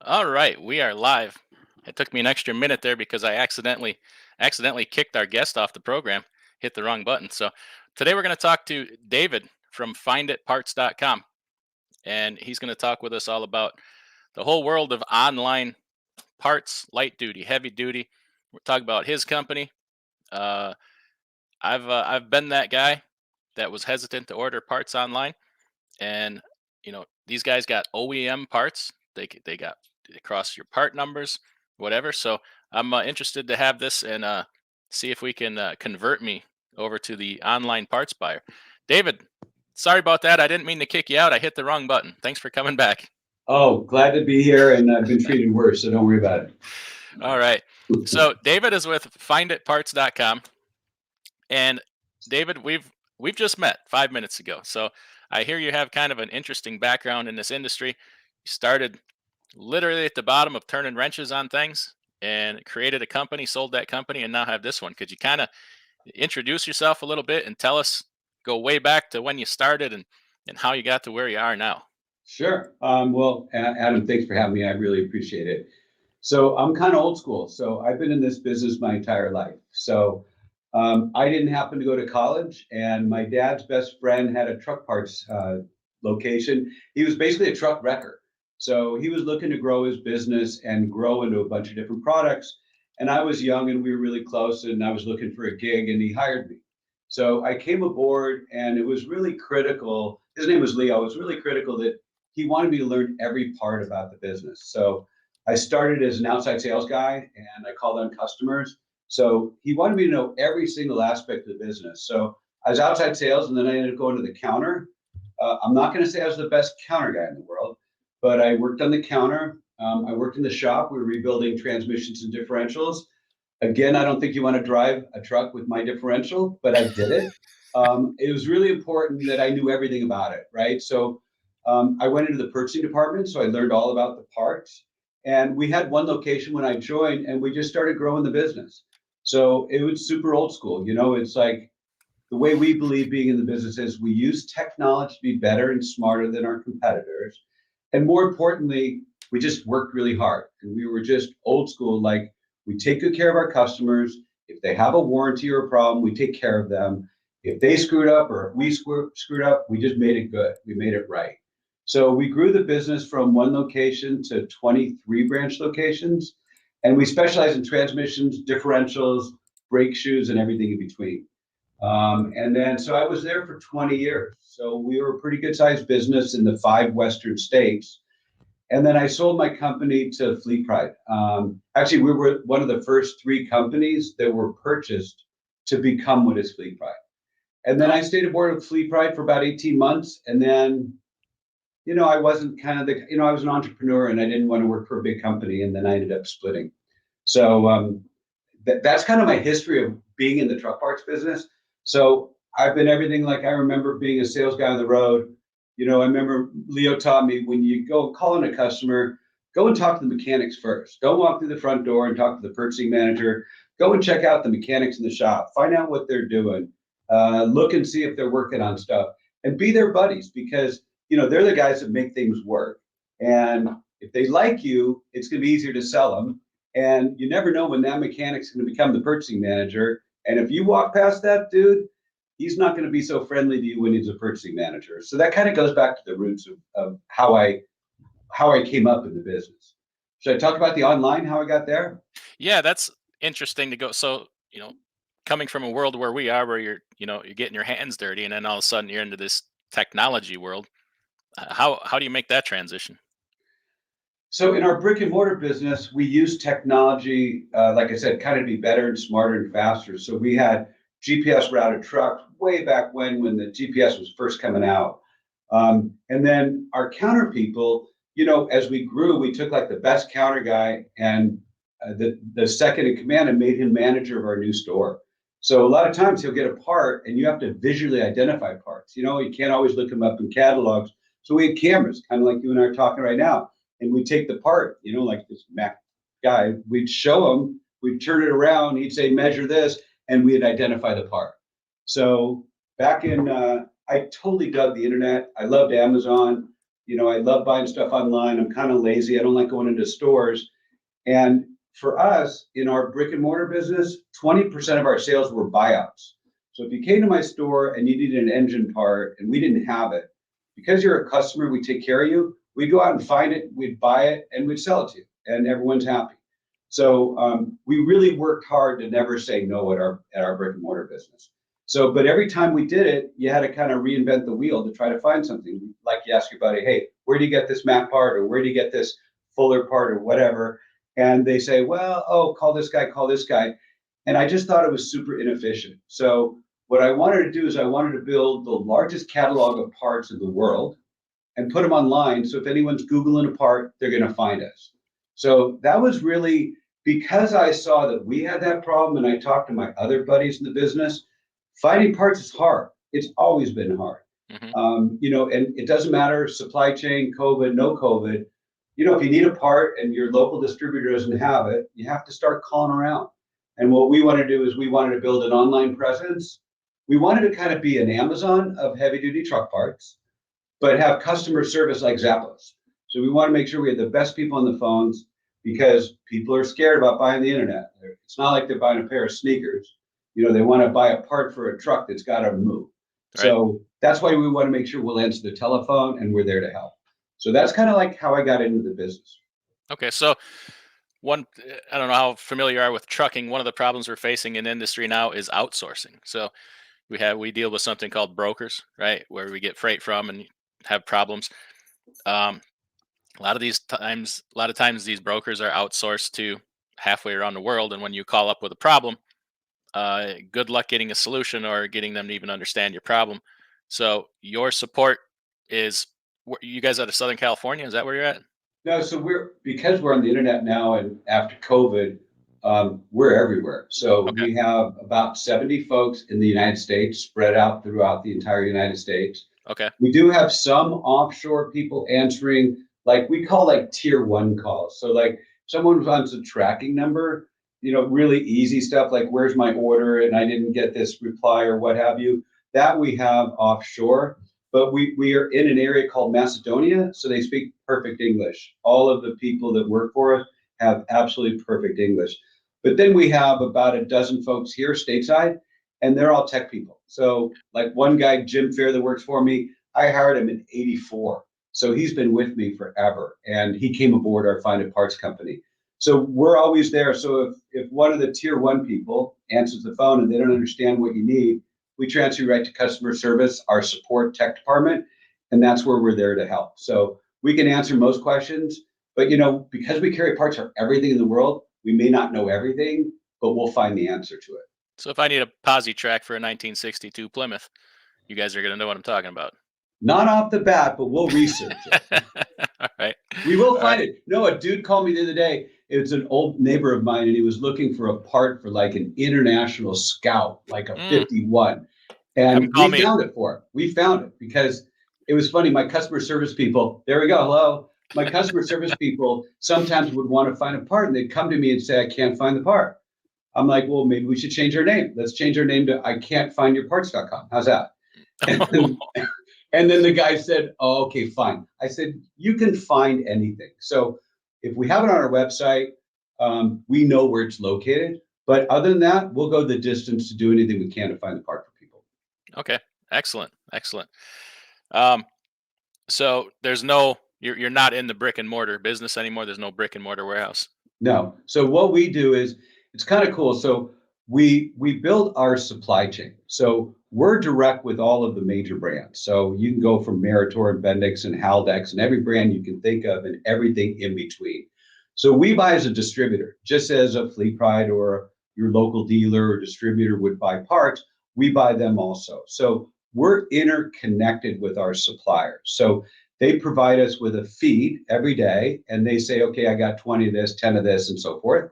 All right, we are live. It took me an extra minute there because I accidentally kicked our guest off the program, hit the wrong button. So today we're going to talk to David from FinditParts.com, and he's going to talk with us all about the whole world of online parts, light duty, heavy duty. We'll talk about his company. Uh, I've been that guy that was hesitant to order parts online, and these guys got OEM parts. They got across your part numbers, whatever. So I'm interested to have this and see if we can convert me over to the online parts buyer. David, sorry about that. I didn't mean to kick you out. I hit the wrong button. Thanks for coming back. Oh, glad to be here, and I've been treated worse, so don't worry about it. All right. So David is with FinditParts.com, and David, we've just met 5 minutes ago. So I hear you have kind of an interesting background in this industry. You started literally at the bottom of turning wrenches on things and created a company, sold that company, and now have this one. Could you kind of introduce yourself a little bit and tell us, go way back to when you started and how you got to where you are now? Sure. Well, Adam, thanks for having me. I really appreciate it. So I'm kind of old school. So I've been in this business my entire life. So I didn't happen to go to college, and my dad's best friend had a truck parts location. He was basically a truck wrecker. So he was looking to grow his business and grow into a bunch of different products. And I was young and we were really close, and I was looking for a gig, and he hired me. So I came aboard, and it was really critical. His name was Leo. It was really critical that he wanted me to learn every part about the business. So I started as an outside sales guy, and I called on customers. So he wanted me to know every single aspect of the business. So I was outside sales, and then I ended up going to the counter. I'm not going to say I was the best counter guy in the world, but I worked on the counter. I worked in the shop. We were rebuilding transmissions and differentials. Again, I don't think you want to drive a truck with my differential, but I did it. It was really important that I knew everything about it, right? So I went into the purchasing department, so I learned all about the parts. And we had one location when I joined, and we just started growing the business. So it was super old school. It's like the way we believe being in the business is we use technology to be better and smarter than our competitors. And more importantly, we just worked really hard. And we were just old school, like we take good care of our customers. If they have a warranty or a problem, we take care of them. If they screwed up or if we screwed up, we just made it good. We made it right. So we grew the business from one location to 23 branch locations. And we specialize in transmissions, differentials, brake shoes, and everything in between. And then, so I was there for 20 years. So we were a pretty good sized business in the 5 Western states. And then I sold my company to Fleet Pride. Actually, we were one of the first 3 companies that were purchased to become what is Fleet Pride. And then I stayed aboard with Fleet Pride for about 18 months. And then, I wasn't kind of I was an entrepreneur and I didn't want to work for a big company. And then I ended up splitting. So that's kind of my history of being in the truck parts business. So I've been everything. Like I remember being a sales guy on the road. I remember Leo taught me when you go call in a customer, go and talk to the mechanics first. Don't walk through the front door and talk to the purchasing manager. Go and check out the mechanics in the shop. Find out what they're doing. Look and see if they're working on stuff, and be their buddies because they're the guys that make things work. And if they like you, it's going to be easier to sell them. And you never know when that mechanic's going to become the purchasing manager. And if you walk past that dude, he's not going to be so friendly to you when he's a purchasing manager. So that kind of goes back to the roots of how I came up in the business. Should I talk about the online, how I got there? Yeah, that's interesting to go. So, coming from a world where we are, where you're getting your hands dirty, and then all of a sudden you're into this technology world. How do you make that transition? So in our brick and mortar business, we use technology, like I said, kind of to be better and smarter and faster. So we had GPS routed trucks way back when the GPS was first coming out. And then our counter people, as we grew, we took like the best counter guy and the second in command and made him manager of our new store. So a lot of times he'll get a part and you have to visually identify parts. You can't always look them up in catalogs. So we had cameras, kind of like you and I are talking right now, and we'd take the part, like this Mac guy, we'd show him, we'd turn it around, he'd say, measure this, and we'd identify the part. So back in, I totally dug the internet. I loved Amazon. I love buying stuff online. I'm kind of lazy. I don't like going into stores. And for us, in our brick and mortar business, 20% of our sales were buyouts. So if you came to my store and you needed an engine part and we didn't have it, because you're a customer, we take care of you. We'd go out and find it, we'd buy it, and we'd sell it to you, and everyone's happy. So we really worked hard to never say no at our brick and mortar business. So, but every time we did it, you had to kind of reinvent the wheel to try to find something. Like you ask your buddy, hey, where do you get this Mac part, or where do you get this Fuller part, or whatever? And they say, well, oh, call this guy, call this guy. And I just thought it was super inefficient. So what I wanted to do is I wanted to build the largest catalog of parts in the world and put them online. So if anyone's Googling a part, they're going to find us. So that was really because I saw that we had that problem, and I talked to my other buddies in the business. Finding parts is hard. It's always been hard. And it doesn't matter, supply chain, COVID, no COVID. If you need a part and your local distributor doesn't have it, you have to start calling around. And what we want to do is we wanted to build an online presence. We wanted to kind of be an Amazon of heavy duty truck parts, but have customer service like Zappos. So we want to make sure we have the best people on the phones, because people are scared about buying the internet. It's not like they're buying a pair of sneakers. They want to buy a part for a truck that's got to move. Right. So that's why we want to make sure we'll answer the telephone and we're there to help. So that's kind of like how I got into the business. Okay, so I don't know how familiar you are with trucking. One of the problems we're facing in industry now is outsourcing. So we deal with something called brokers, right, where we get freight from and have problems. A lot of times these brokers are outsourced to halfway around the world, and when you call up with a problem, good luck getting a solution or getting them to even understand your problem. So your support is, you guys out of Southern California? Is that where you're at? No, so because we're on the internet now, and after COVID, we're everywhere. So Okay. we have about 70 folks in the United States spread out throughout the entire United States. Okay. We do have some offshore people answering, like we call like tier one calls. So like someone wants a tracking number, really easy stuff like where's my order and I didn't get this reply or what have you. That we have offshore. But we are in an area called Macedonia, so they speak perfect English. All of the people that work for us have absolutely perfect English. But then we have about a dozen folks here stateside, and they're all tech people. So like one guy, Jim Fair, that works for me, I hired him in '84. So he's been with me forever, and he came aboard our FinditParts company. So we're always there. So if one of the tier one people answers the phone and they don't understand what you need, we transfer you right to customer service, our support tech department, and that's where we're there to help. So we can answer most questions, but because we carry parts for everything in the world, we may not know everything, but we'll find the answer to it. So if I need a posi track for a 1962 Plymouth, you guys are going to know what I'm talking about. Not off the bat, but we'll research it. All right. We will find it. No, a dude called me the other day. It's an old neighbor of mine, and he was looking for a part for like an international Scout, like a 51. And we found it for him. We found it because it was funny. My customer service people, there we go. Hello. My customer service people sometimes would want to find a part, and they'd come to me and say, I can't find the part. I'm like, well, maybe we should change our name. Let's change our name to ican'tfindyourparts.com. How's that? And then the guy said, oh, okay, fine. I said, you can find anything. So if we have it on our website, we know where it's located. But other than that, we'll go the distance to do anything we can to find the part for people. Okay, excellent. So you're not in the brick and mortar business anymore. There's no brick and mortar warehouse. No. So what we do is, it's kind of cool. So we build our supply chain. So we're direct with all of the major brands. So you can go from Meritor and Bendix and Haldex and every brand you can think of and everything in between. So we buy as a distributor, just as a Fleet Pride or your local dealer or distributor would buy parts, we buy them also. So we're interconnected with our suppliers. So they provide us with a feed every day and they say, okay, I got 20 of this, 10 of this, and so forth.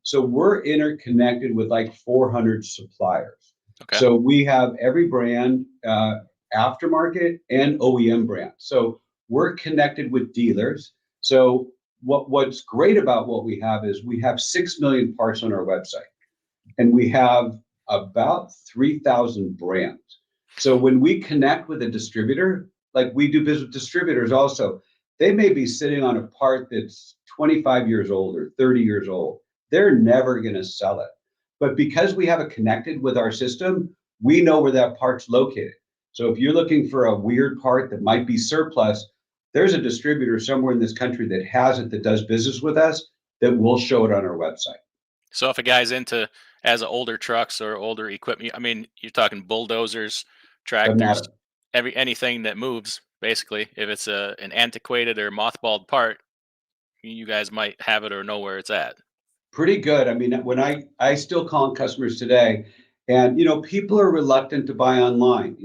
So we're interconnected with like 400 suppliers. Okay. So we have every brand, aftermarket and OEM brand. So we're connected with dealers. So what's great about what we have is we have 6 million parts on our website, and we have about 3,000 brands. So when we connect with a distributor, like we do business with distributors also. They may be sitting on a part that's 25 years old or 30 years old. They're never going to sell it. But because we have it connected with our system, we know where that part's located. So if you're looking for a weird part that might be surplus, there's a distributor somewhere in this country that has it, that does business with us, that will show it on our website. So if a guy's into has older trucks or older equipment, I mean, you're talking bulldozers, Doesn't tractors, matter. anything that moves, basically. If it's an antiquated or mothballed part, you guys might have it or know where it's at. Pretty good. I mean, when I still call on customers today, and people are reluctant to buy online.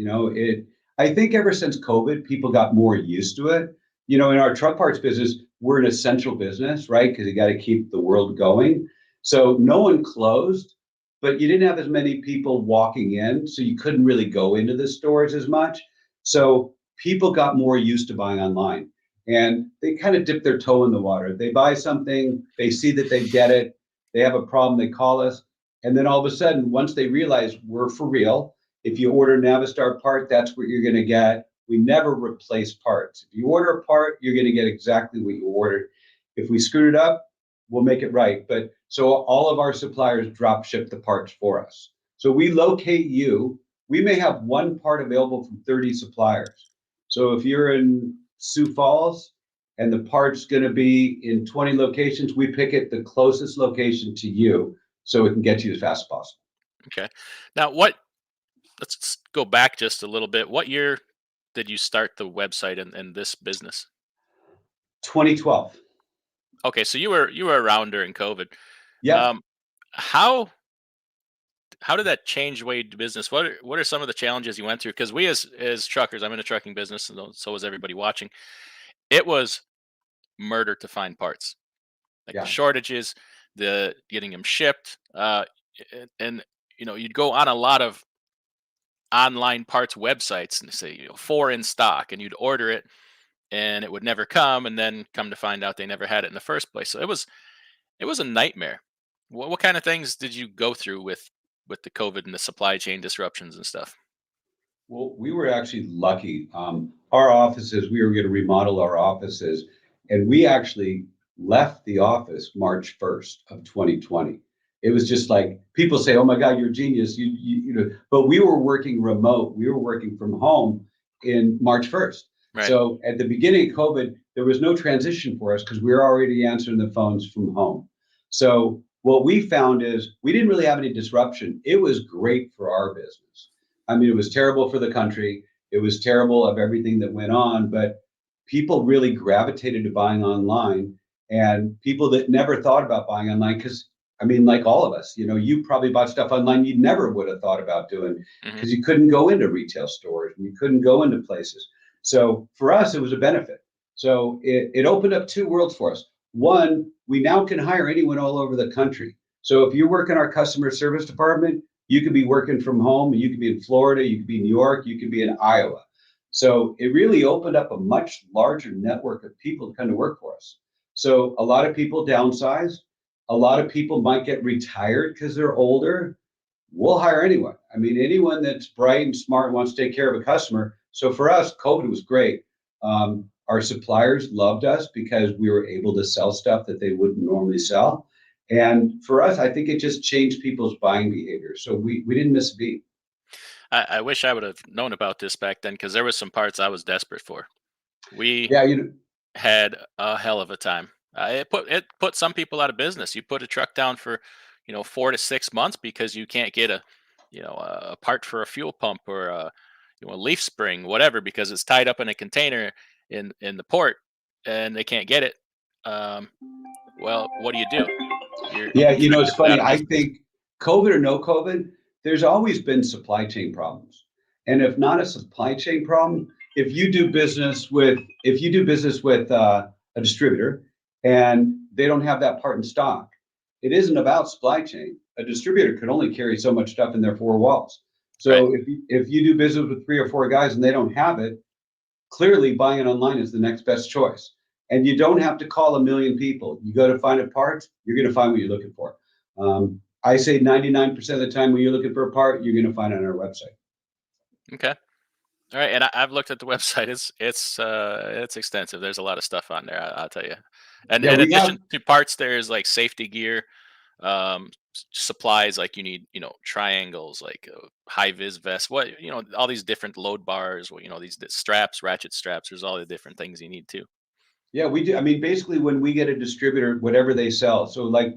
I think ever since COVID, people got more used to it. In our truck parts business, we're an essential business, right? Because you got to keep the world going. So no one closed, but you didn't have as many people walking in, so you couldn't really go into the stores as much. So people got more used to buying online, and they kind of dip their toe in the water. They buy something, they see that they get it, they have a problem, they call us, and then all of a sudden, once they realize we're for real, if you order a Navistar part, that's what you're going to get. We never replace parts. If you order a part, you're going to get exactly what you ordered. If we screwed it up, we'll make it right. But so all of our suppliers drop ship the parts for us. So we locate you. We may have one part available from 30 suppliers. So if you're in Sioux Falls, and the part's going to be in 20 locations, we pick it the closest location to you so it can get you as fast as possible. Okay. Now, let's go back just a little bit. What year did you start the website and this business? 2012. Okay, so you were around during COVID. Yep. Um, how did that change the way you do business? What are some of the challenges you went through? Because we as truckers, I'm in a trucking business, and so is everybody watching. It was murder to find parts, like the Yeah. shortages, the getting them shipped, and you'd go on a lot of online parts websites and say, four in stock, and you'd order it, and it would never come, and then come to find out they never had it in the first place. So it was a nightmare. What kind of things did you go through with the COVID and the supply chain disruptions and stuff? Well, we were actually lucky. Our offices, we were going to remodel our offices, and we actually left the office March 1st of 2020. It was just like people say, "Oh my God, you're a genius!" But we were working remote. We were working from home in March 1st. Right. So at the beginning of COVID, there was no transition for us because we were already answering the phones from home. So what we found is we didn't really have any disruption. It was great for our business. I mean, it was terrible for the country. It was terrible of everything that went on, but people really gravitated to buying online, and people that never thought about buying online, because I mean, like all of us, you probably bought stuff online you never would have thought about doing Hmm. because you couldn't go into retail stores and you couldn't go into places. So for us, it was a benefit. So it opened up two worlds for us. One, we now can hire anyone all over the country. So if you work in our customer service department, you could be working from home. You could be in Florida. You could be in New York. You could be in Iowa. So it really opened up a much larger network of people to come to work for us. So a lot of people downsize. A lot of people might get retired because they're older. We'll hire anyone. I mean, anyone that's bright and smart and wants to take care of a customer. So for us, COVID was great. Our suppliers loved us because we were able to sell stuff that they wouldn't normally sell. And for us, I think it just changed people's buying behavior. So we didn't miss a beat. I wish I would have known about this back then, because there was some parts I was desperate for. We Yeah, had a hell of a time. It put some people out of business. You put a truck down for 4 to 6 months because you can't get a part for a fuel pump or a leaf spring, whatever, because it's tied up in a container in the port, and they can't get it. Um, well, what do? yeah, Your truck it's gets put out funny. of I business. think COVID or no COVID, there's always been supply chain problems. And if not a supply chain problem, if you do business with a distributor and they don't have that part in stock, it isn't about supply chain. A distributor can only carry so much stuff in their four walls. Right. So if you do business with three or four guys and they don't have it, clearly buying it online is the next best choice. And you don't have to call a million people. You go to find a part, you're going to find what you're looking for. I say 99% of the time when you're looking for a part, you're going to find it on our website. Okay. All right, and I've looked at the website. It's extensive. There's a lot of stuff on there. I'll tell you. And Yeah, in we addition have. to parts, there's like safety gear, supplies like you need, triangles, like high vis vests. What all these different load bars. These straps, ratchet straps. There's all the different things you need too. Yeah, we do. I mean, basically, when we get a distributor, whatever they sell. So, like,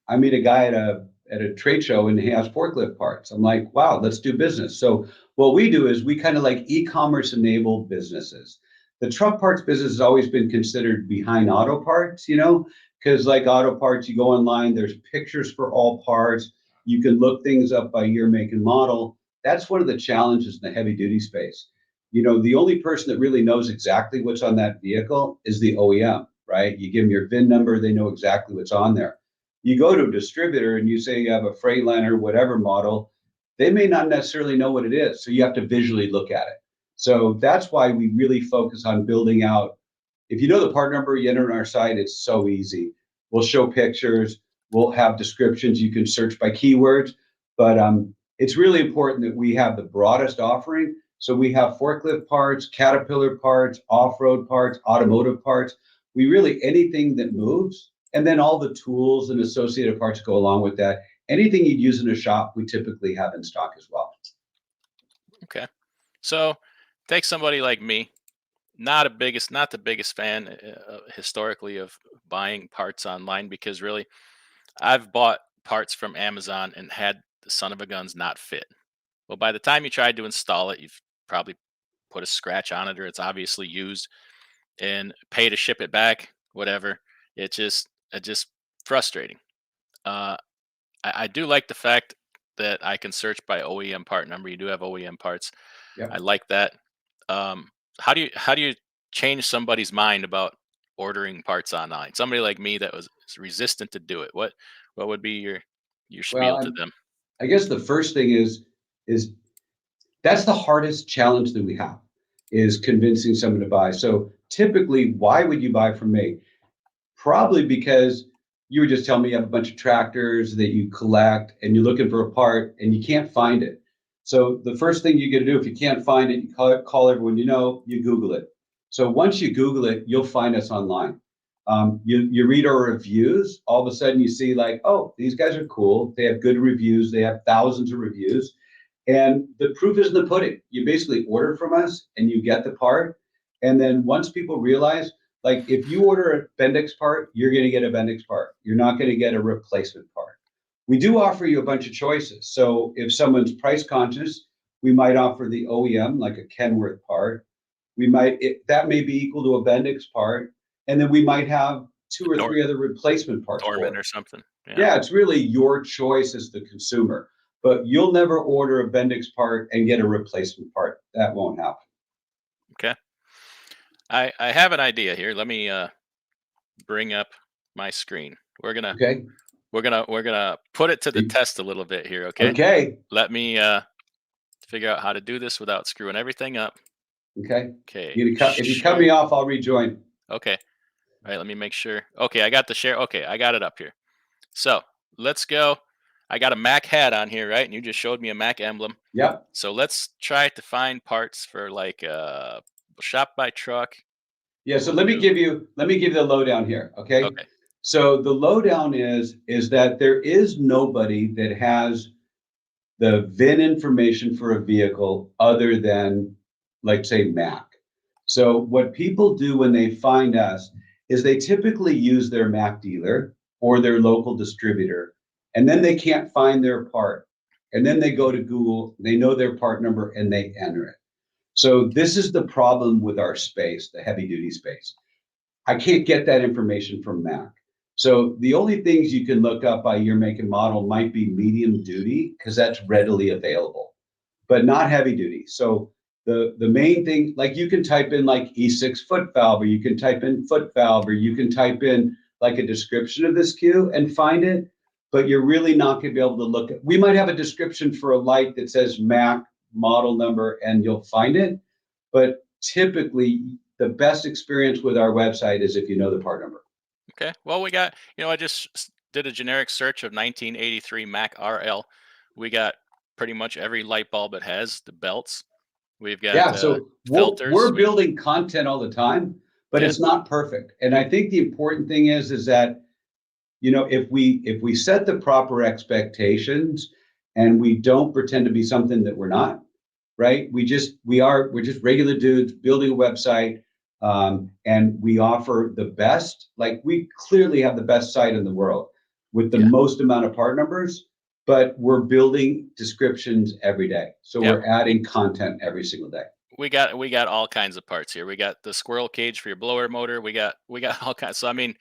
I meet a guy at a trade show and he has forklift parts. I'm like, wow, let's do business. So, what we do is we kind of like e-commerce enabled businesses. The truck parts business has always been considered behind auto parts, because like auto parts, you go online, there's pictures for all parts. You can look things up by year, make, and model. That's one of the challenges in the heavy duty space. The only person that really knows exactly what's on that vehicle is the OEM, right? You give them your VIN number, they know exactly what's on there. You go to a distributor and you say you have a Freightliner, whatever model, they may not necessarily know what it is. So you have to visually look at it. So that's why we really focus on building out. If you know the part number, you enter on our site, it's so easy. We'll show pictures, we'll have descriptions, you can search by keywords, but it's really important that we have the broadest offering. So we have forklift parts, Caterpillar parts, off-road parts, automotive parts. We really anything that moves, and then all the tools and associated parts go along with that. Anything you'd use in a shop, we typically have in stock as well. Okay, so take somebody like me. Not the biggest fan historically of buying parts online because really I've bought parts from Amazon and had the son of a guns not fit. Well, by the time you tried to install it, you've probably put a scratch on it or it's obviously used and pay to ship it back, whatever. It just frustrating. Uh, I do like the fact that I can search by OEM part number. You do have OEM parts. I Yep. like that. Um, how do you change somebody's mind about ordering parts online? Somebody like me that is resistant to do it. What would be your Well, spiel to them? I guess the first thing is that's the hardest challenge that we have is convincing someone to buy. So typically, why would you buy from me? Probably because you were just telling me you have a bunch of tractors that you collect and you're looking for a part and you can't find it. So the first thing you got to do if you can't find it, you call everyone you know, you Google it. So once you Google it, you'll find us online. You read our reviews, all of a sudden you see like, oh, these guys are cool. They have good reviews. They have thousands of reviews. And the proof is in the pudding. You basically order from us and you get the part. And then once people realize, like if you order a Bendix part, you're going to get a Bendix part. You're not going to get a replacement part. We do offer you a bunch of choices. So if someone's price conscious, we might offer the OEM, like a Kenworth part. That may be equal to a Bendix part. And then we might have two or Nor three other replacement parts Norman for it. or something. Yeah. Yeah, it's really your choice as the consumer, but you'll never order a Bendix part and get a replacement part. That won't happen. Okay. I have an idea here. Let me bring up my screen. We're gonna Okay. we're gonna we're gonna put it to the test a little bit here. Okay. Okay. Let me figure out how to do this without screwing everything up. Okay. Okay. If you cut me Share. off, I'll rejoin. Okay. All right. Let me make sure. Okay. I got the share. Okay. I got it up here. So let's go. I got a Mac hat on here, right? And you just showed me a Mac emblem. Yep. So let's try to find parts for like shop by truck. Yeah. So We'll do. let me give you the lowdown here. Okay. Okay. So the lowdown is that there is nobody that has the VIN information for a vehicle other than, like, say, Mac. So what people do when they find us is they typically use their Mac dealer or their local distributor, and then they can't find their part. And then they go to Google, they know their part number, and they enter it. So this is the problem with our space, the heavy duty space. I can't get that information from Mac. So the only things you can look up by year, make, and model might be medium duty because that's readily available, but not heavy duty. So the main thing, like you can type in like E6 foot valve, or you can type in foot valve, or you can type in like a description of this cue and find it, but you're really not going to be able to look at. We might have a description for a light that says Mac model number, and you'll find it, but typically the best experience with our website is if you know the part number. Okay. Well, we got, I just did a generic search of 1983 Mac RL. We got pretty much every light bulb it has, the belts. We've got Yeah, so filters. we're building content all the time, but Yeah. it's not perfect. And I think the important thing is that, if we set the proper expectations and we don't pretend to be something that we're not, right? We're just regular dudes building a website, and we offer the best. Like, we clearly have the best site in the world with the Yeah. most amount of part numbers, but we're building descriptions every day. So Yeah. we're adding content every single day. We got all kinds of parts here. We got the squirrel cage for your blower motor. We got all kinds. So I mean,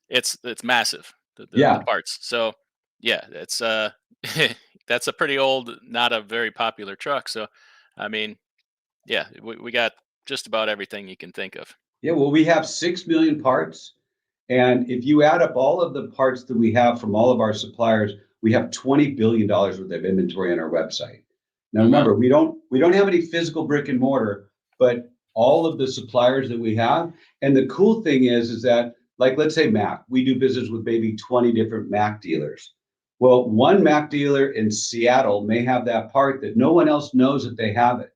it's massive, the Yeah. parts. So yeah, it's that's a pretty old, not a very popular truck. So I mean, yeah, we got just about everything you can think of. Yeah. Well, we have 6 million parts. And if you add up all of the parts that we have from all of our suppliers, we have $20 billion worth of inventory on our website. Now Oh wow. remember, we don't have any physical brick and mortar, but all of the suppliers that we have. And the cool thing is that, like, let's say Mac, we do business with maybe 20 different Mac dealers. Well, one Mac dealer in Seattle may have that part that no one else knows that they have it.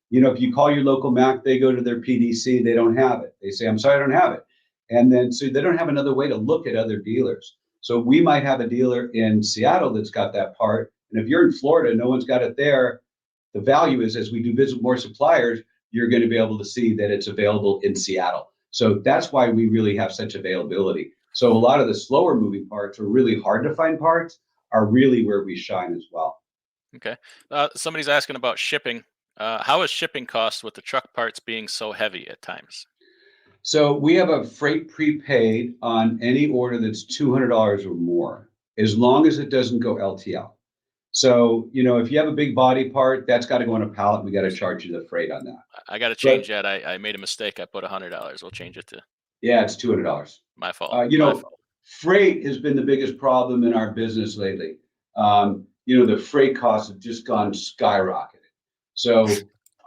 If you call your local Mac, they go to their PDC, they don't have it. They say, I'm sorry, I don't have it. And then so they don't have another way to look at other dealers. So we might have a dealer in Seattle that's got that part. And if you're in Florida, no one's got it there. The value is, as we do business with more suppliers, you're going to be able to see that it's available in Seattle. So that's why we really have such availability. So a lot of the slower moving parts, or really hard to find parts, are really where we shine as well. Okay. Somebody's asking about shipping. How is shipping costs with the truck parts being so heavy at times? So we have a freight prepaid on any order that's $200 or more, as long as it doesn't go LTL. So, if you have a big body part, that's got to go on a pallet. We got to charge you the freight on that. I got to change But that. I made a mistake. I put $100. We'll change it to yeah, it's $200. my fault. Uh, you My know, fault. Freight has been the biggest problem in our business lately. The freight costs have just gone skyrocketed. So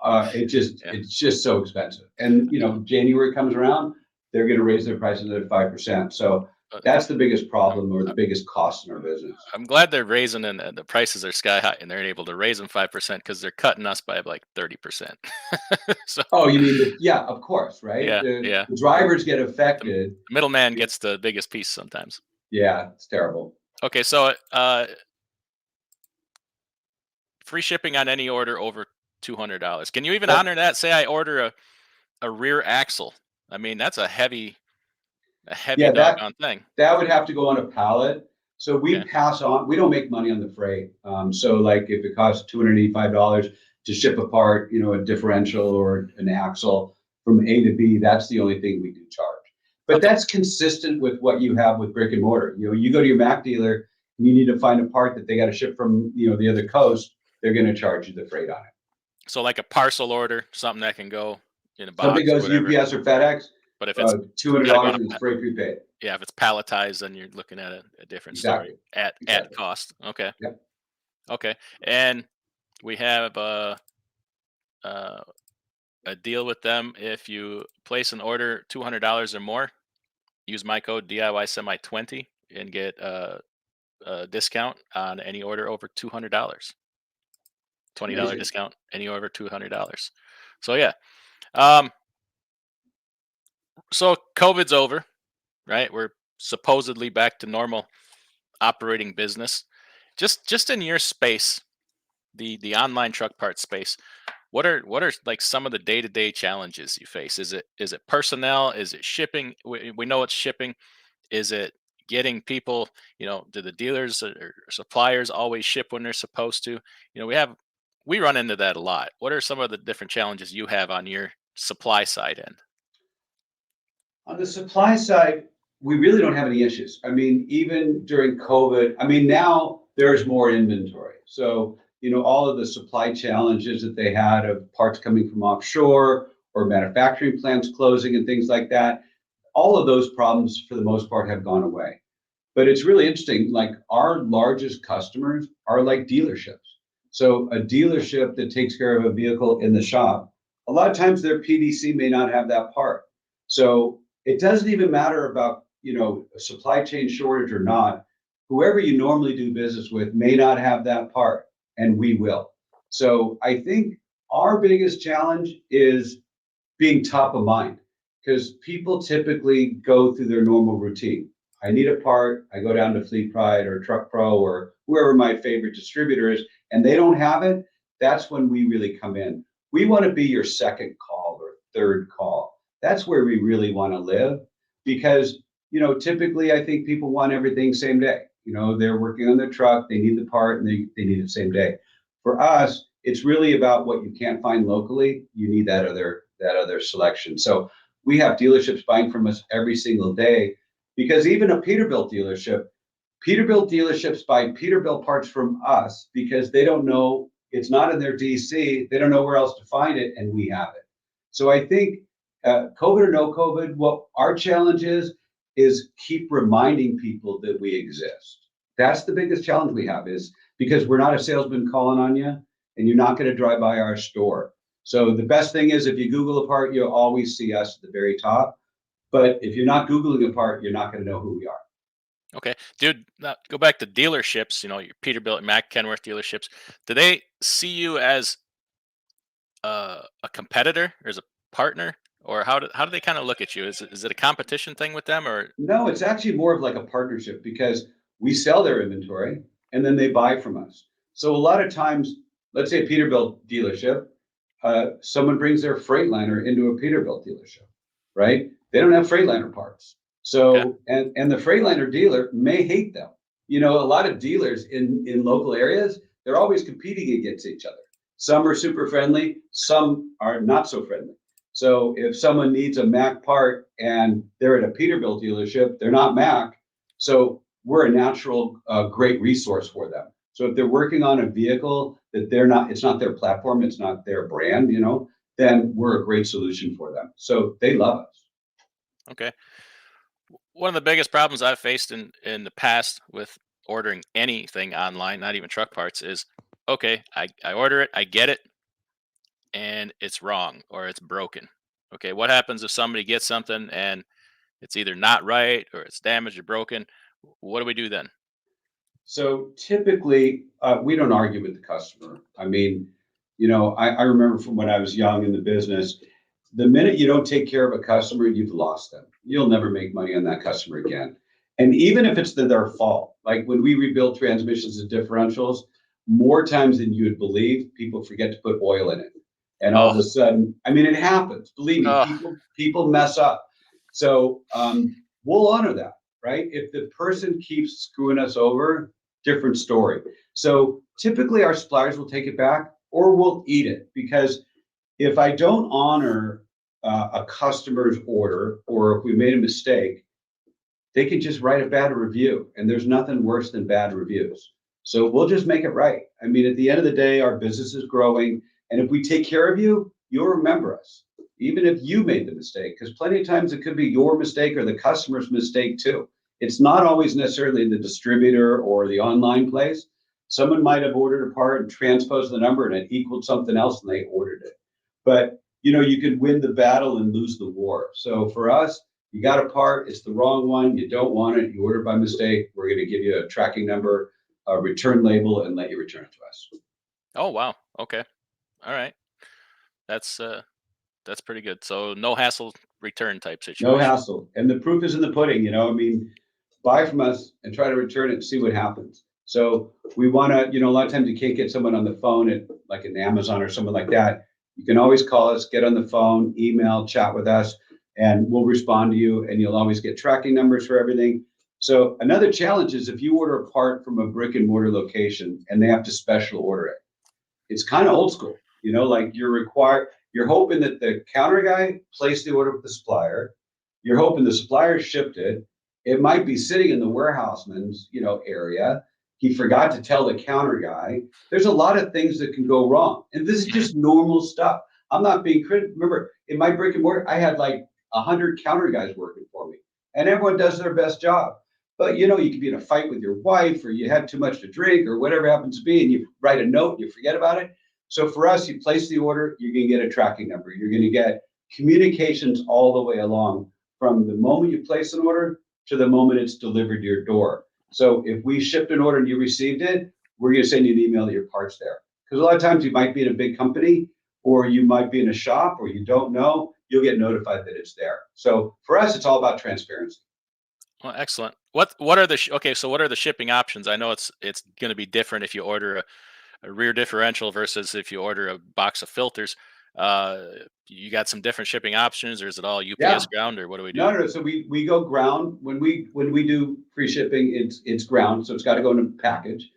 Yeah. it's just so expensive. And January comes around, they're going to raise their prices at 5%. So But that's the biggest I'm, problem, or the biggest cost in our business. I'm glad they're raising and the prices are sky high and they're able to raise them 5% because they're cutting us by like 30%. So Oh, you mean yeah, of course, right? yeah, The yeah. drivers get The affected. middleman gets the biggest piece sometimes. Yeah, it's terrible. Okay, so free shipping on any order over $200. Can you even Yep. honor that? Say I order a rear axle. I mean, that's a heavy Yeah, doggone thing. that would have to go on a pallet. So we Okay. pass on, we don't make money on the freight. So like if it costs $285 to ship a part, a differential or an axle from A to B, that's the only thing we do charge. But Okay. that's consistent with what you have with brick and mortar. You go to your Mac dealer and you need to find a part that they got to ship from, the other coast, they're going to charge you the freight on it. So like a parcel order, something that can go in a Something box or goes whatever. UPS or FedEx, But if it's got to go on $200 a and it's freight prepaid. yeah, if it's palletized, then you're looking at a different story Exactly. at Exactly. cost. Okay. Yep. Okay. And we have uh, a deal with them. If you place an order $200 or more, use my code DIY Semi 20 and get a discount on any order over $200. $20 Amazing. discount any over $200. So yeah. Um, so COVID's over, right? We're supposedly back to normal operating business. Just in your space, the online truck part space, what are like some of the day-to-day challenges you face? Is it personnel? Is it shipping? We know it's shipping. Is it getting people, do the dealers or suppliers always ship when they're supposed to? We run into that a lot. What are some of the different challenges you have on your supply side end? On the supply side, we really don't have any issues. I mean, even during COVID, I mean, now there's more inventory. So, all of the supply challenges that they had of parts coming from offshore or manufacturing plants closing and things like that, all of those problems for the most part have gone away. But it's really interesting. Like, our largest customers are like dealerships. So a dealership that takes care of a vehicle in the shop, a lot of times their PDC may not have that part. So it doesn't even matter about, a supply chain shortage or not. Whoever you normally do business with may not have that part, and we will. So I think our biggest challenge is being top of mind because people typically go through their normal routine. I need a part, I go down to Fleet Pride or Truck Pro or whoever my favorite distributor is, and they don't have it. That's when we really come in. We want to be your second call or third call. That's where we really want to live because, typically I think people want everything same day. They're working on their truck, they need the part and they need it same day. For us, it's really about what you can't find locally. You need that other selection. So we have dealerships buying from us every single day because even a Peterbilt dealerships buy Peterbilt parts from us because they don't know it's not in their DC. They don't know where else to find it, and we have it. So I think COVID or no COVID, what our challenge is keep reminding people that we exist. That's the biggest challenge we have is because we're not a salesman calling on you and you're not going to drive by our store. So the best thing is if you Google a part, you'll always see us at the very top. But if you're not Googling a part, you're not going to know who we are. Okay, dude. Go back to dealerships. Your Peterbilt and Mac Kenworth dealerships. Do they see you as a competitor or as a partner, or how do they kind of look at you? Is it a competition thing with them, or No, it's actually more of like a partnership because we sell their inventory and then they buy from us. So a lot of times, let's say a Peterbilt dealership, someone brings their Freightliner into a Peterbilt dealership, right? They don't have Freightliner parts. okay? So, and the Freightliner dealer may hate them. A lot of dealers in local areas, they're always competing against each other. Some are super friendly, some are not so friendly. So if someone needs a Mac part and they're at a Peterbilt dealership, they're not Mac. So we're a natural, great resource for them. So if they're working on a vehicle that it's not their platform, it's not their brand, then we're a great solution for them. So they love us. Okay. One of the biggest problems I've faced in the past with ordering anything online, not even truck parts, is okay. I order it, I get it, and it's wrong or it's broken. Okay, what happens if somebody gets something and it's either not right or it's damaged or broken? What do we do then? So typically, we don't argue with the customer. I mean, I remember from when I was young in the business, the minute you don't take care of a customer, you've lost them. You'll never make money on that customer again. And even if it's their fault, like when we rebuild transmissions and differentials, more times than you would believe, people forget to put oil in it. And all of Oh, a sudden, I mean, it happens. Believe me, oh, people mess up. So we'll honor that, right? If the person keeps screwing us over, different story. So typically our suppliers will take it back or we'll eat it because if I don't honor a customer's order or if we made a mistake, they can just write a bad review. And there's nothing worse than bad reviews. So we'll just make it right. I mean, at the end of the day, our business is growing. And if we take care of you, you'll remember us, even if you made the mistake, because plenty of times it could be your mistake or the customer's mistake too. It's not always necessarily the distributor or the online place. Someone might have ordered a part and transposed the number and it equaled something else and they ordered it. But you could win the battle and lose the war. So for us, you got a part, it's the wrong one, you don't want it, you ordered by mistake, we're going to give you a tracking number, a return label, and let you return it to us. oh wow. Okay, all right. That's that's pretty good. So no hassle return type No situation. hassle. And the proof is in the pudding, I mean, buy from us and try to return it and see what happens. So we want to, a lot of times you can't get someone on the phone at like an Amazon or someone like that. You can always call us, get on the phone, email, chat with us, and we'll respond to you. And you'll always get tracking numbers for everything. So another challenge is if you order a part from a brick and mortar location and they have to special order it, it's kind of old school, like you're hoping that the counter guy placed the order with the supplier. You're hoping the supplier shipped it. It might be sitting in the warehouseman's, area. He forgot to tell the counter guy. There's a lot of things that can go wrong. And this is Mhm. just normal stuff. I'm not being critical. Remember, in my brick and mortar, I had like 100 counter guys working for me, and everyone does their best job. But you could be in a fight with your wife, or you had too much to drink, or whatever happens to be, and you write a note, and you forget about it. So for us, you place the order, you're going to get a tracking number. You're going to get communications all the way along from the moment you place an order to the moment it's delivered to your door. So if we shipped an order and you received it, we're going to send you an email that your part's there. Because a lot of times you might be in a big company or you might be in a shop or you don't know, you'll get notified that it's there. So for us, it's all about transparency. Well, excellent. What are the okay? So what are the shipping options? I know it's going to be different if you order a rear differential versus if you order a box of filters. Uh, you got some different shipping options, or is it all Yeah. UPS ground, or what do we do? No, no. So we go ground when we do free shipping. It's ground, so it's got to go in a package,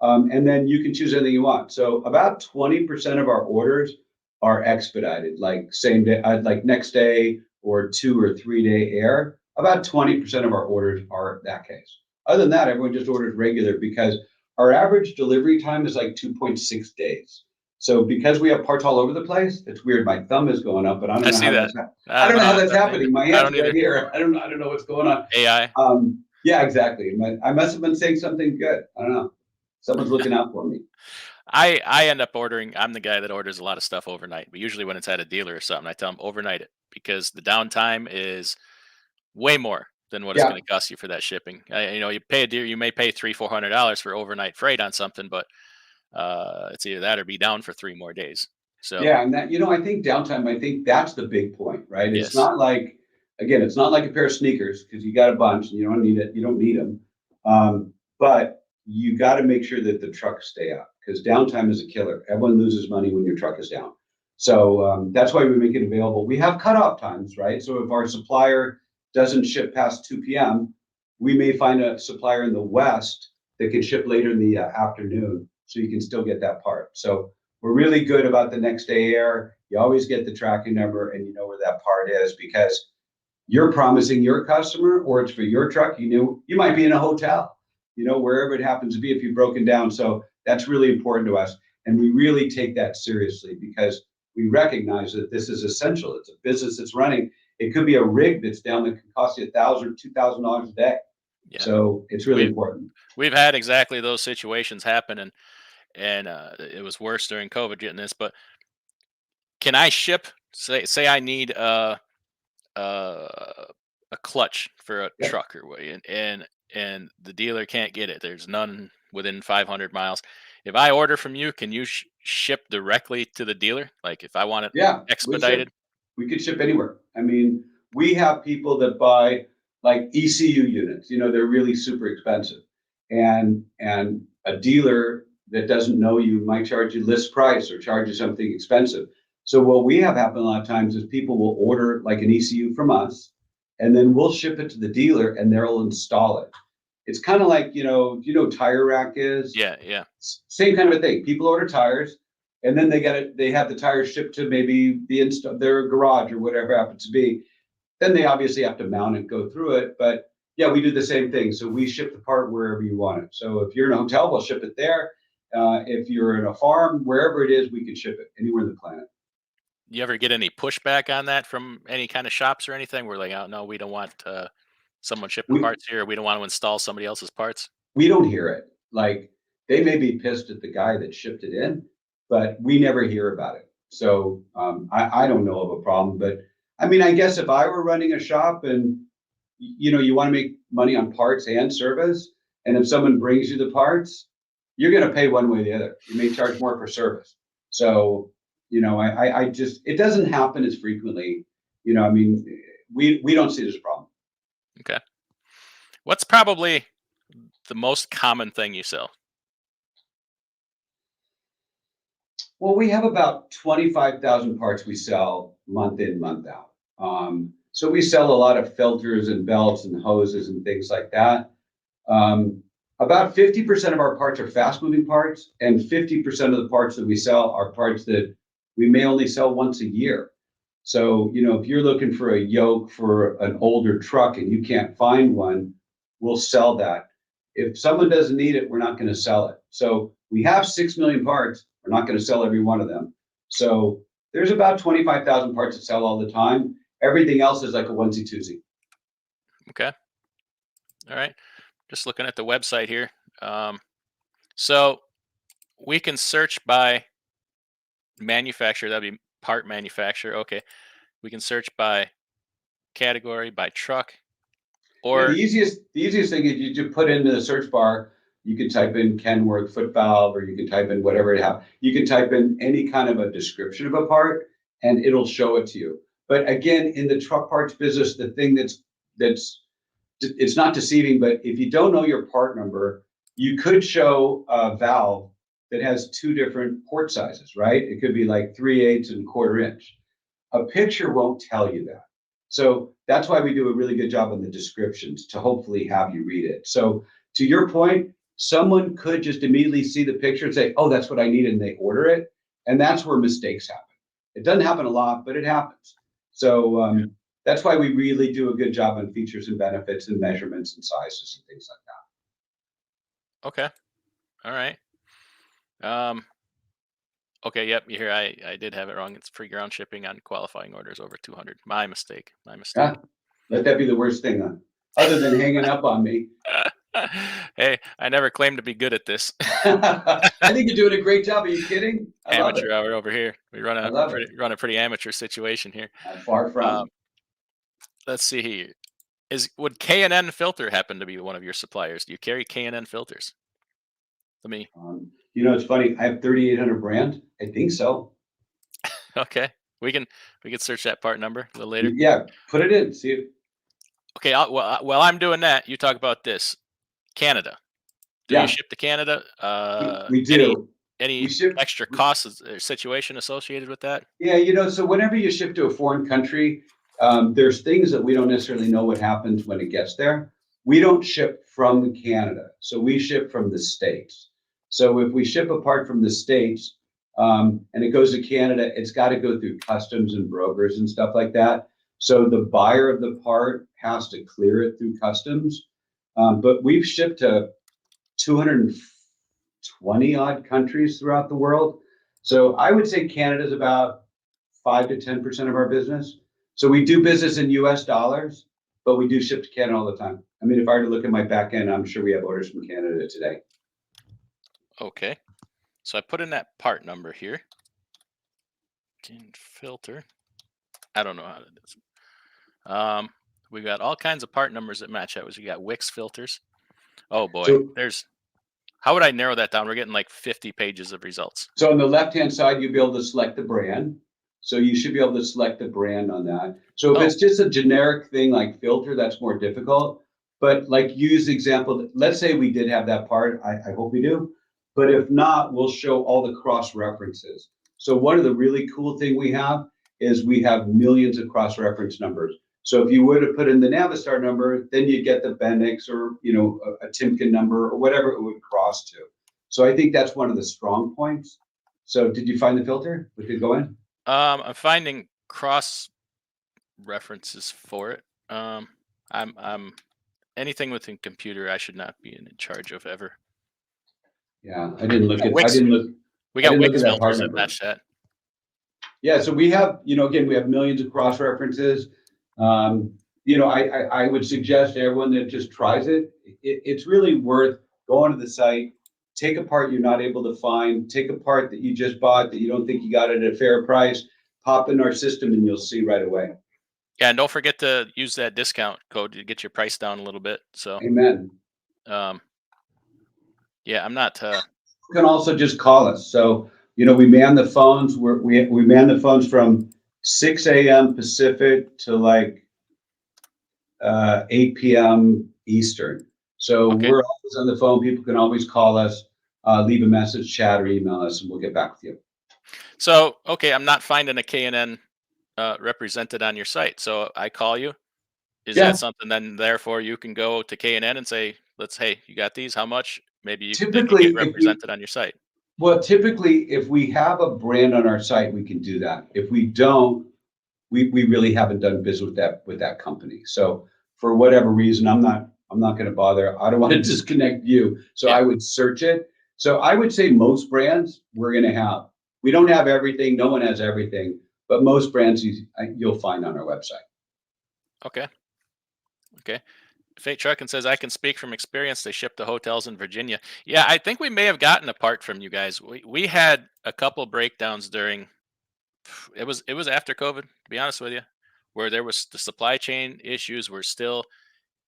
and then you can choose anything you want. So about 20% of our orders are expedited, like same day, like next day or 2 or 3 day air. About 20% of our orders are that case. Other than that, everyone just orders regular because our average delivery time is like 2.6 days. So because we have parts all over the place, it's weird. My thumb is going up, but I I don't know see how that. that's I I don't don't know know how what's that's happening either. happening. My I hand's don't right either. here. I don't know what's going on. AI. Yeah, exactly. I must have been saying something good. I don't know. Someone's looking out for me. I end up ordering. I'm the guy that orders a lot of stuff overnight, but usually when it's at a dealer or something, I tell them overnight it because the downtime is way more than what it's Yeah, going to cost you for that shipping. You pay a dealer, you may pay $300-400 for overnight freight on something, but it's either that or be down for 3 more days. So yeah, and that I think downtime. I think that's the big point, right? It's yes, not like again, it's not like a pair of sneakers because you got a bunch and you don't need it. You don't need them, but you got to make sure that the trucks stay up because downtime is a killer. Everyone loses money when your truck is down. So that's why we make it available. We have cutoff times, right? So if our supplier doesn't ship past 2 p.m., we may find a supplier in the West that can ship later in the afternoon, so you can still get that part. So we're really good about the next day air. You always get the tracking number and you know where that part is because you're promising your customer or it's for your truck. You might be in a hotel, wherever it happens to be if you've broken down. So that's really important to us. And we really take that seriously because we recognize that this is essential. It's a business that's running. It could be a rig that's down that can cost you $1,000 or $2,000 a day. yeah, So it's really we've important. we've had exactly those situations happen, and it was worse during COVID getting this. But can I ship? Say I need uh, a clutch for a Yeah. truck or way, and the dealer can't get it. There's none within 500 miles. If I order from you, can you ship directly to the dealer? Like if I want it Yeah, expedited? we could ship anywhere. I mean, we have people that buy like ECU units, they're really super expensive. And a dealer that doesn't know you might charge you list price or charge you something expensive. So what we have happen a lot of times is people will order like an ECU from us, and then we'll ship it to the dealer and they'll install it. It's kind of like, tire rack is? Yeah, yeah, Same kind of a thing. People order tires, and then they have the tires shipped to maybe their garage or whatever it happens to be. Then they obviously have to mount it, go through it. But yeah, we do the same thing. So we ship the part wherever you want it. So if you're in a hotel, we'll ship it there. If you're in a farm, wherever it is, we can ship it anywhere on the planet. you ever get any pushback on that from any kind of shops or anything? We're like, oh no, we don't want someone shipping We parts here. We don't want to install somebody else's parts. we don't hear it. Like they may be pissed at the guy that shipped it in, but we never hear about it. So I don't know of a problem. But I mean, I guess if I were running a shop and you want to make money on parts and service, and if someone brings you the parts, you're going to pay one way or the other. You may charge more for service. So I just it doesn't happen as frequently. I mean, we don't see it as a problem. Okay. What's probably the most common thing you sell? Well, we have about 25,000 parts we sell month in, month out. So we sell a lot of filters and belts and hoses and things like that. Um, about 50% of our parts are fast moving parts, and 50% of the parts that we sell are parts that we may only sell once a year. So, if you're looking for a yoke for an older truck and you can't find one, we'll sell that. If someone doesn't need it, we're not going to sell it. So we have 6 million parts. We're not going to sell every one of them. So there's about 25,000 parts to sell all the time. Everything else is like a onesie twosie. Okay. All right. Just looking at the website here. Um, so we can search by manufacturer. That'd be part manufacturer. Okay. We can search by category, by truck, Yeah, the or easiest the easiest thing is you just put into the search bar You can type in Kenworth foot valve, or you can type in whatever it have. You can type in any kind of a description of a part, and it'll show it to you. But again, in the truck parts business, the thing that's it's not deceiving, but if you don't know your part number, you could show a valve that has two different port sizes, right? It could be like 3/8 and quarter inch. A picture won't tell you that. So that's why we do a really good job on the descriptions to hopefully have you read it. So to your point, someone could just immediately see the picture and say, oh, that's what I need, and they order it. And that's where mistakes happen. It doesn't happen a lot, but it happens. So that's why we really do a good job on features and benefits and measurements and sizes and things like that. Okay. All right. Um, okay. Yep. Here, I did have it wrong. It's free ground shipping on qualifying orders over 200. My mistake. My mistake. Yeah, let that be the worst thing then, other than hanging up on me. Hey, I never claimed to be good at this. I think you're doing a great job. Are you kidding? I love Amateur it. hour over here. We I love it. run a pretty amateur situation here. Far Um, from. let's see here. Would K&N filter happen to be one of your suppliers? Do you carry K&N filters? Let me. It's funny. I have 3,800 brand. I think so. Okay, we can search that part number a little later. Yeah, put it in. See it. Okay, while I'm doing that, you talk about this. Canada. Do you Yeah, ship to Canada? we do. We Any ship. extra costs or situation associated with that? Yeah, so whenever you ship to a foreign country, there's things that we don't necessarily know what happens when it gets there. We don't ship from Canada, so we ship from the States. So if we ship a part from the States, and it goes to Canada, it's got to go through customs and brokers and stuff like that. So the buyer of the part has to clear it through customs. But we've shipped to 220 odd countries throughout the world. So I would say Canada's about 5 to 10% of our business. So we do business in US dollars, but we do ship to Canada all the time. I mean, if I were to look at my back end, I'm sure we have orders from Canada today. Okay, so I put in that part number here. Filter. I don't know how to do this. We got all kinds of part numbers that match that. We got Wix filters. Oh boy, So, how would I narrow that down? We're getting like 50 pages of results. so on the left-hand side, you'll be able to select the brand. So you should be able to select the brand on that. So if Oh, it's just a generic thing like filter, that's more difficult. But like use the example, let's say we did have that part, I hope we do. But if not, we'll show all the cross references. So one of the really cool thing we have is we have millions of cross reference numbers. So if you were to put in the Navistar number, then you get the Bendix or a Timken number or whatever it would cross to. So I think that's one of the strong points. So did you find the filter? We could go in. I'm finding cross references for it. I'm anything within computer I should not be in charge of ever. Yeah, I didn't look at. I Wix, didn't look. we I got didn't look Wix at that part filters that number. match that. Yeah, so we have, again, we have millions of cross references. I would suggest to everyone that just tries it. It's really worth going to the site, take a part you're not able to find, take a part that you just bought that you don't think you got it at a fair price, pop in our system, and you'll see right away. Yeah, and don't forget to use that discount code to get your price down a little bit. So, Amen. um, yeah, I'm not. You can also just call us. So, we man the phones. We man the phones from 6 a.m. Pacific to like 8 p.m. Eastern. So Okay. we're always on the phone. People can always call us, leave a message, chat, or email us, and we'll get back with you. So, okay, I'm not finding a K&N represented on your site. So I call you. Is that Yeah, something then? Therefore, you can go to K&N and say, "Hey, you got these? How much?" Maybe they can typically, get represented on your site. typically, if we have a brand on our site, we can do that. If we don't, we really haven't done business with that company. So for whatever reason, I'm not going to bother. I don't want to disconnect you. So Yeah. I would search it. So I would say most brands we're going to have. We don't have everything. No one has everything, but most brands you'll find on our website. Okay. Okay. Fate Trucking says I can speak from experience. They ship to hotels in Virginia. Yeah, I think we may have gotten a part from you guys. We had a couple breakdowns during. It was after COVID. To be honest with you, where there was the supply chain issues were still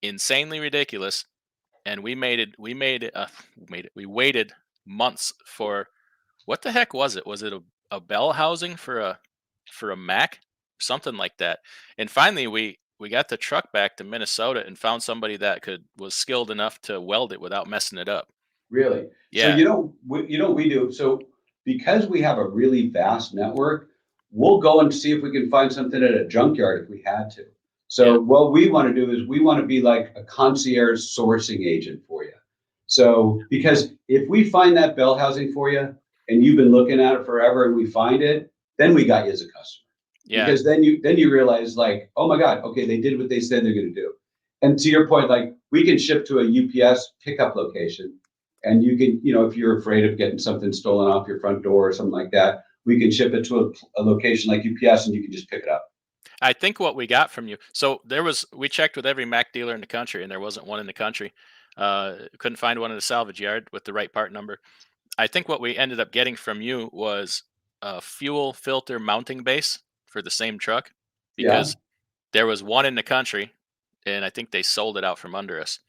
insanely ridiculous. and we waited months for, what the heck was it? Was it a bell housing for a Mac? Something like that. And finally we got the truck back to Minnesota and found somebody that was skilled enough to weld it without messing it up. Really? So Yeah. you know what we do? So because we have a really vast network, we'll go and see if we can find something at a junkyard if we had to. Yeah. So what we want to do is we want to be like a concierge sourcing agent for you. So because if we find that bell housing for you and you've been looking at it forever and we find it, then we got you as a customer. Yeah. Because then you realize like, oh my God, okay, they did what they said they're going to do. And to your point, like we can ship to a UPS pickup location, and you can, if you're afraid of getting something stolen off your front door or something like that, we can ship it to a location like UPS, and you can just pick it up. I think what we got from you. So we checked with every Mac dealer in the country, and there wasn't one in the country. Couldn't find one in the salvage yard with the right part number. I think what we ended up getting from you was a fuel filter mounting base for the same truck, Yeah, because there was one in the country, and I think they sold it out from under us.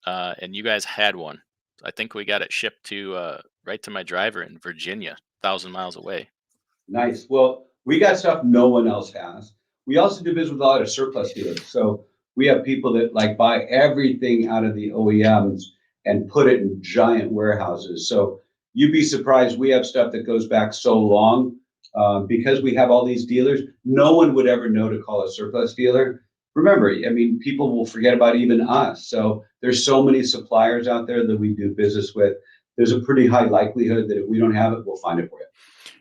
And you guys had one. I think we got it shipped to right to my driver in Virginia, 1,000 miles away. nice. Well, we got stuff no one else has. We also do business with a lot of surplus dealers. So we have people that like buy everything out of the OEMs and put it in giant warehouses. So you'd be surprised. We have stuff that goes back so long because we have all these dealers. No one would ever know to call a surplus dealer. Remember, I mean, people will forget about even us. So there's so many suppliers out there that we do business with. There's a pretty high likelihood that if we don't have it, we'll find it for you.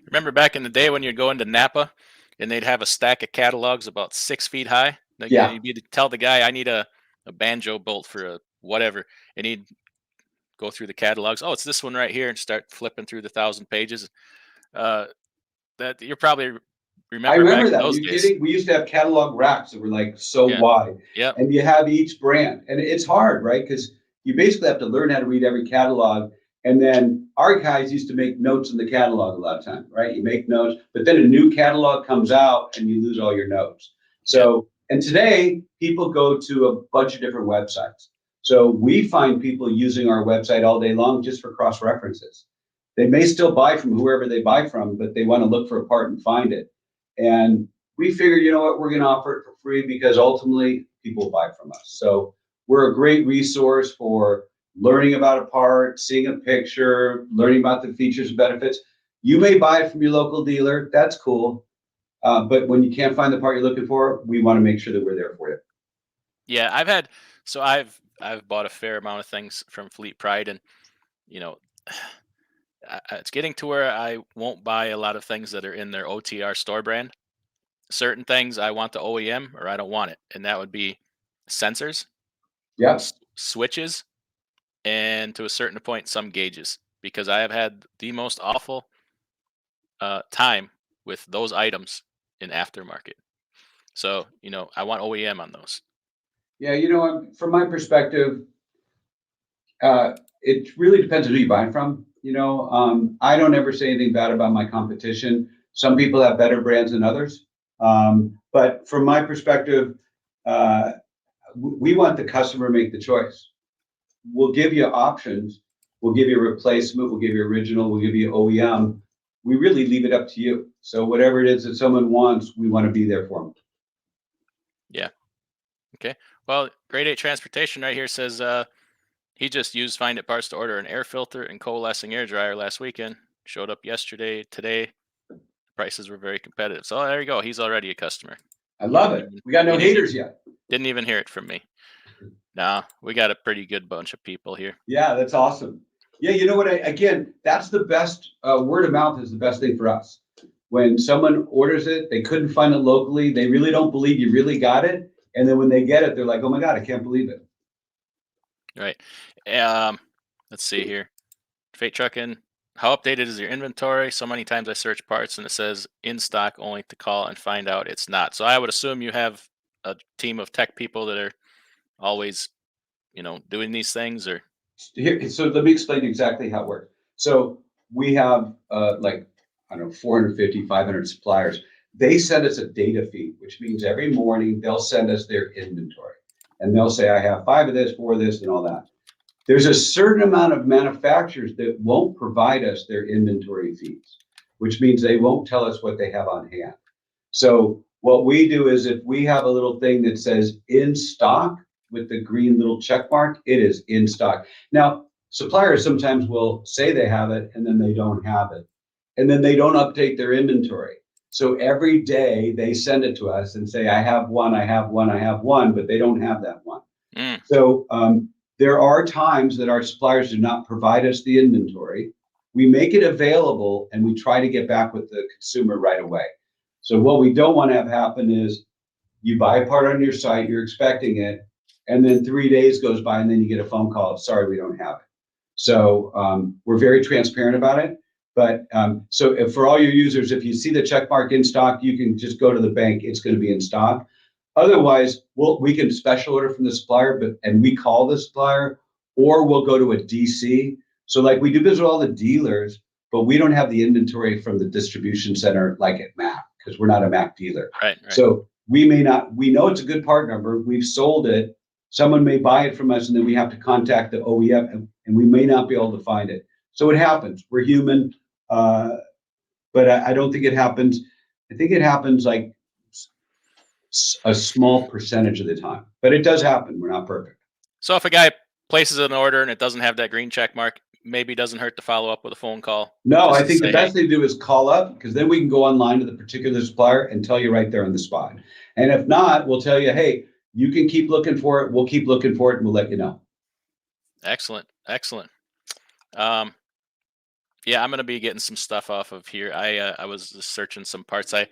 Remember back in the day when you'd go into Napa and they'd have a stack of catalogs about 6 feet high? Like, Yeah. you'd be to tell the guy, I need a banjo bolt for a whatever. And he'd go through the catalogs. Oh, it's this one right here, and start flipping through the 1,000 pages. Uh, that you probably I remember back remember in that. Are those you days. kidding? We used to have catalog racks that were like so Yeah. wide, Yep. and you have each brand, and it's hard, right? Because you basically have to learn how to read every catalog. And then our guys used to make notes in the catalog a lot of time, right? You make notes, but then a new catalog comes out and you lose all your notes. Yep. So, and today people go to a bunch of different websites. So we find people using our website all day long just for cross references. They may still buy from whoever they buy from, but they want to look for a part and find it. And we figure, you know what, we're going to offer it for free because ultimately people buy from us. So we're a great resource for learning about a part, seeing a picture, learning about the features and benefits. You may buy it from your local dealer. That's cool. But when you can't find the part you're looking for, we want to make sure that we're there for you. Yeah, I've bought a fair amount of things from Fleet Pride, and you know, it's getting to where I won't buy a lot of things that are in their OTR store brand. Certain things I want the OEM or I don't want it, and that would be sensors, Yeah. switches, and to a certain point some gauges, because I have had the most awful time with those items in aftermarket. So I want OEM on those. Yeah. From my perspective, it really depends on who you buy from. I don't ever say anything bad about my competition. Some people have better brands than others. But from my perspective, uh, we want the customer to make the choice. We'll give you options. We'll give you a replacement. We'll give you original. We'll give you OEM. We really leave it up to you. So whatever it is that someone wants, we want to be there for them. Yeah. Okay. Well, Grade 8 Transportation right here says he just used Find It Parts to order an air filter and coalescing air dryer last weekend. Showed up yesterday. Today, prices were very competitive. So there you go. He's already a customer. I He love didn't it. even We got no he didn't haters even yet. didn't even hear it from me. Nah, we got a pretty good bunch of people here. Yeah, that's awesome. Yeah, you know what? Again, that's the best. Word of mouth is the best thing for us. When someone orders it, they couldn't find it locally. They really don't believe you really got it, and then when they get it, they're like, "Oh my God, I can't believe it." Right. Um, let's see here. Freight trucking. How updated is your inventory? So many times I search parts and it says in stock, only to call and find out it's not. So I would assume you have a team of tech people that are always, doing these things, or Here, so let me explain exactly how it works. So we have like, I don't know, 450, 500 suppliers. They send us a data feed, which means every morning they'll send us their inventory. And they'll say, I have 5 of this, 4 of this, and all that. There's a certain amount of manufacturers that won't provide us their inventory feeds, which means they won't tell us what they have on hand. So what we do is if we have a little thing that says in stock with the green little check mark, it is in stock. Now, suppliers sometimes will say they have it and then they don't have it. And then they don't update their inventory. So every day they send it to us and say, I have one, I have one, I have one, but they don't have that one. Mm. So there are times that our suppliers do not provide us the inventory. We make it available and we try to get back with the consumer right away. So what we don't want to have happen is you buy a part on your site, you're expecting it, and then 3 days goes by and then you get a phone call, sorry, we don't have it. So we're very transparent about it. But so if, for all your users, if you see the check mark in stock, you can just go to the bank, it's going to be in stock. Otherwise, we can special order from the supplier, and we call the supplier, or we'll go to a DC. So like we do business with all the dealers, but we don't have the inventory from the distribution center like at Mac, because we're not a Mac dealer. Right. So we may not, we know it's a good part number, we've sold it, someone may buy it from us, and then we have to contact the OEM, and we may not be able to find it. So it happens, we're human, but I don't think it happens. I think it happens like a small percentage of the time, but it does happen. We're not perfect. So if a guy places an order and it doesn't have that green check mark, maybe it doesn't hurt to follow up with a phone call. No, just I to think the say, best hey, thing to do is call up, because then we can go online to the particular supplier and tell you right there on the spot. And if not, we'll tell you, hey, you can keep looking for it. We'll keep looking for it and we'll let you know. excellent, excellent. Yeah, I'm gonna be getting some stuff off of here. I was just searching some parts. I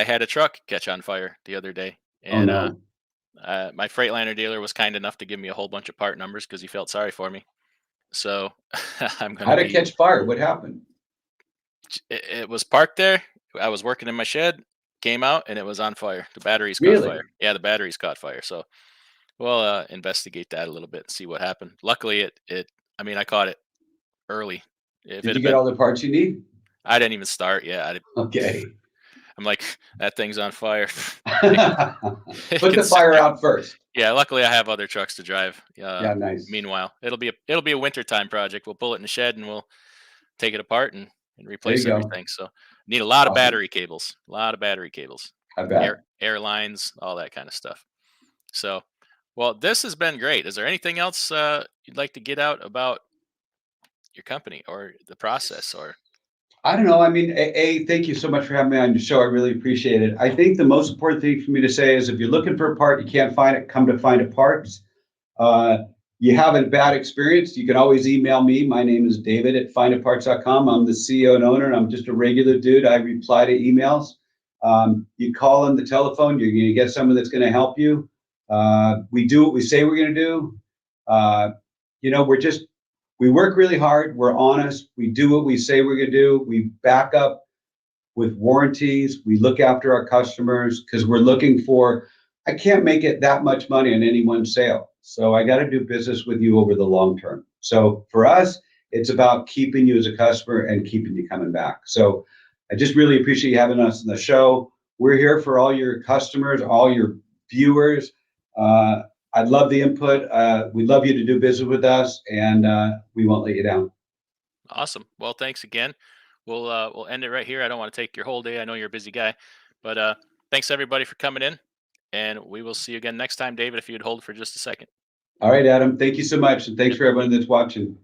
had a truck catch on fire the other day, Oh, and no. my Freightliner dealer was kind enough to give me a whole bunch of part numbers because he felt sorry for me. So I'm How gonna did it be. catch fire? What happened? It was parked there. I was working in my shed, came out, and it was on fire. The batteries caught Really? fire. Yeah, the batteries caught fire. So we'll investigate that a little bit and see what happened. Luckily, I mean, I caught it early. If Did it you had get been, all the parts you need? I didn't even start. Yeah, Okay. I'm like, that thing's on fire. it, it Put can the sit fire there. out first. Yeah, luckily I have other trucks to drive. Yeah, nice. Meanwhile, it'll be a wintertime project. We'll pull it in the shed and we'll take it apart and There you replace go. everything. So need a lot of Awesome. battery cables, a lot of battery cables, I bet. airlines, all that kind of stuff. So, well, this has been great. Is there anything else you'd like to get out about your company or the process or? I don't know. I mean, thank you so much for having me on your show. I really appreciate it. I think the most important thing for me to say is if you're looking for a part, you can't find it, come to FinditParts. Uh, you have a bad experience, you can always email me. My name is David at FinditParts.com. I'm the CEO and owner, and I'm just a regular dude. I reply to emails. You call on the telephone, you're going to get someone that's going to help you. We do what we say we're going to do. Uh, we work really hard. We're honest. We do what we say we're going to do. We back up with warranties. We look after our customers because we're looking for, I can't make it that much money on any one sale. So I got to do business with you over the long term. So for us, it's about keeping you as a customer and keeping you coming back. So I just really appreciate you having us on the show. We're here for all your customers, all your viewers. Uh, I'd love the input. We'd love you to do business with us, and we won't let you down. Awesome. Well, thanks again. We'll end it right here. I don't want to take your whole day. I know you're a busy guy, but thanks everybody for coming in, and we will see you again next time, David. If you'd hold for just a second. All right, Adam. Thank you so much, and thanks Yep. for everyone that's watching.